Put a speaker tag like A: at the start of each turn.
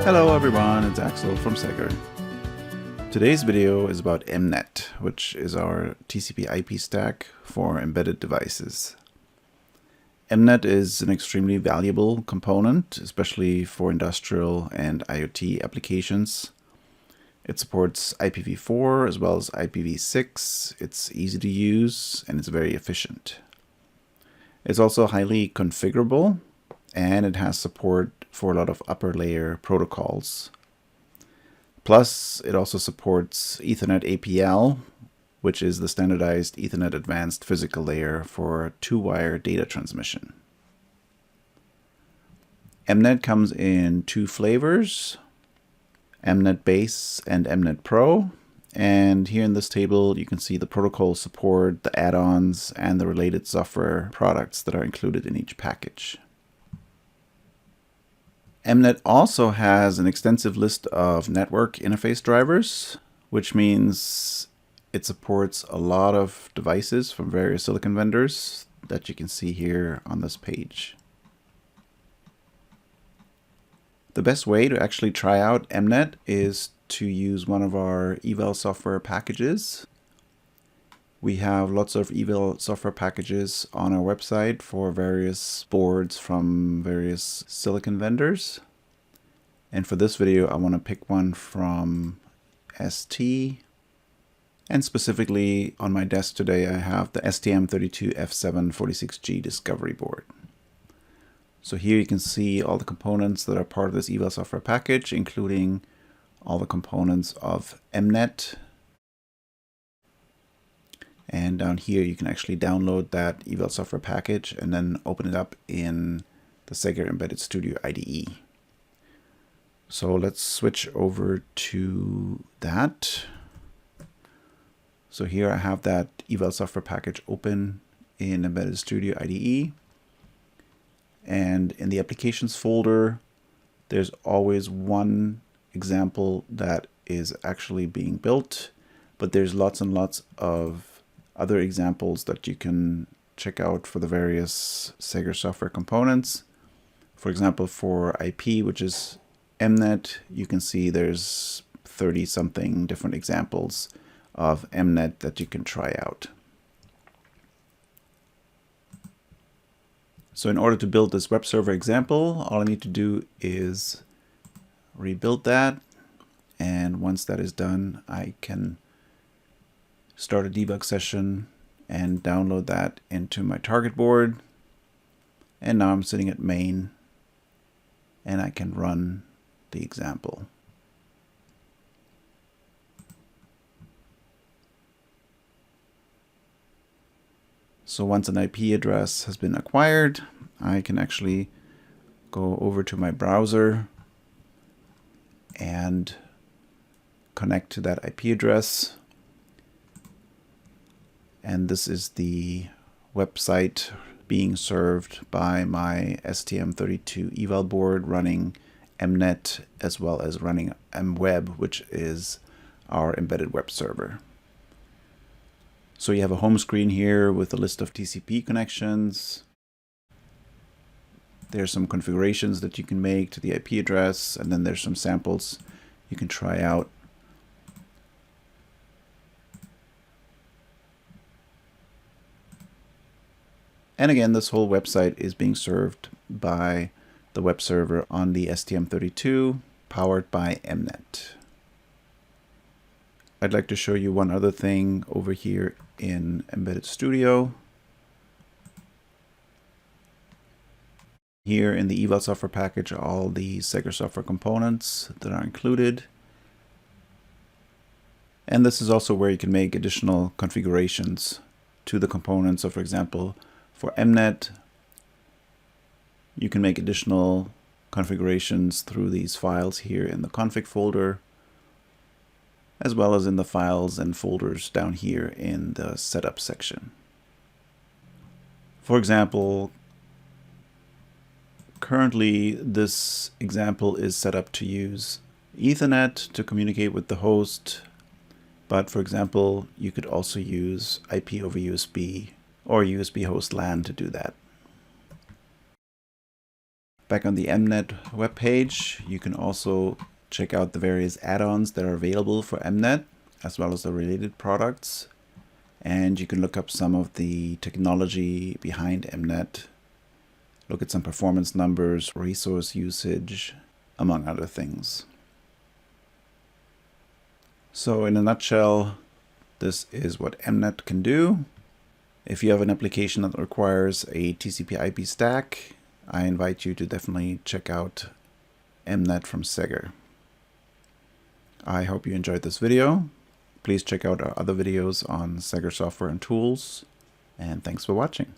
A: Hello everyone, it's Axel from SEGGER. Today's video is about emNet, which is our TCP IP stack for embedded devices. emNet is an extremely valuable component, especially for industrial and IoT applications. It supports IPv4 as well as IPv6. It's easy to use and it's very efficient. It's also highly configurable, and it has support for a lot of upper layer protocols. Plus, it also supports Ethernet APL, which is the standardized Ethernet advanced physical layer for two-wire data transmission. emNet comes in two flavors, emNet Base and emNet Pro. And here in this table, you can see the protocol support, the add-ons, and the related software products that are included in each package. emNet also has an extensive list of network interface drivers, which means it supports a lot of devices from various silicon vendors that you can see here on this page. The best way to actually try out emNet is to use one of our eval software packages. We have lots of eval software packages on our website for various boards from various silicon vendors. And for this video, I want to pick one from ST. And specifically on my desk today, I have the STM32F746G Discovery board. So here you can see all the components that are part of this eval software package, including all the components of emNet. And down here, you can actually download that eval software package and then open it up in the SEGGER Embedded Studio IDE. So let's switch over to that. So here I have that eval software package open in Embedded Studio IDE. And in the applications folder, there's always one example that is actually being built, but there's lots and lots of other examples that you can check out for the various SEGGER software components. For example, for IP, which is emNet, you can see there's 30 something different examples of emNet that you can try out. So in order to build this web server example, all I need to do is rebuild that. And once that is done, I can start a debug session and download that into my target board. And now I'm sitting at main and I can run the example. So once an IP address has been acquired, I can actually go over to my browser and connect to that IP address. And this is the website being served by my STM32 eval board running emNet as well as running emWeb, which is our embedded web server. So you have a home screen here with a list of TCP connections. There's some configurations that you can make to the IP address, and then there's some samples you can try out. And again, this whole website is being served by the web server on the STM32, powered by emNet. I'd like to show you one other thing over here in Embedded Studio. Here in the eval software package are all the SEGGER software components that are included. And this is also where you can make additional configurations to the components. So for example, for emNet, you can make additional configurations through these files here in the config folder, as well as in the files and folders down here in the setup section. For example, currently this example is set up to use Ethernet to communicate with the host, but for example, you could also use IP over USB or USB host LAN to do that. Back on the emNet webpage, you can also check out the various add-ons that are available for emNet, as well as the related products. And you can look up some of the technology behind emNet, look at some performance numbers, resource usage, among other things. So in a nutshell, this is what emNet can do. If you have an application that requires a TCP IP stack, I invite you to definitely check out emNet from SEGGER. I hope you enjoyed this video. Please check out our other videos on SEGGER software and tools, and thanks for watching.